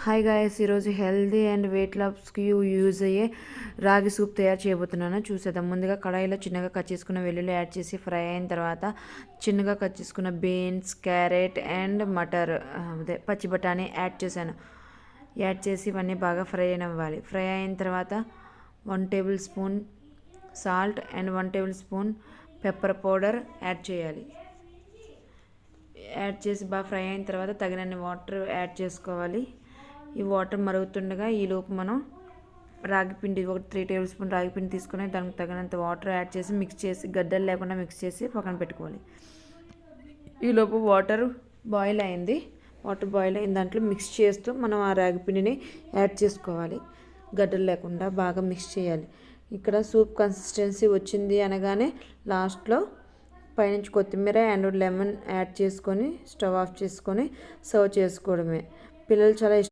Hi guys, ఈరోజు healthy and wait లాస్కి use అయ్యే రాగి సూప్ తయారు చేయబోతున్నాను. చూసేద్దాం. ముందుగా కడాయిలో చిన్నగా కట్ చేసుకున్న వెల్లుల్లి యాడ్ చేసి ఫ్రై అయిన తర్వాత చిన్నగా కట్ చేసుకున్న బీన్స్, క్యారెట్ అండ్ మటర్ అదే పచ్చి బఠానీ యాడ్ చేసి ఇవన్నీ బాగా ఫ్రై అవ్వాలి. ఫ్రై అయిన తర్వాత 1 table spoon salt and 1 table spoon pepper powder add చేయాలి. యాడ్ చేసి బాగా ఫ్రై అయిన తర్వాత తగినన్ని వాటర్ యాడ్ చేసుకోవాలి. ఈ వాటర్ మరుగుతుండగా ఈలోపు మనం రాగిపిండి ఒక 3 టేబుల్ స్పూన్ రాగిపిండి తీసుకుని దానికి తగినంత వాటర్ యాడ్ చేసి మిక్స్ చేసి గడ్డలు లేకుండా మిక్స్ చేసి పక్కన పెట్టుకోవాలి. ఈలోపు వాటర్ బాయిల్ అయింది దాంట్లో మిక్స్ చేస్తూ మనం ఆ రాగిపిండిని యాడ్ చేసుకోవాలి. గడ్డలు లేకుండా బాగా మిక్స్ చేయాలి. ఇక్కడ సూప్ కన్సిస్టెన్సీ వచ్చింది అనగానే లాస్ట్లో పైనుంచి కొత్తిమీర అండ్ లెమన్ యాడ్ చేసుకొని స్టవ్ ఆఫ్ చేసుకొని సర్వ్ చేసుకోవడమే. పిల్లలు చాలా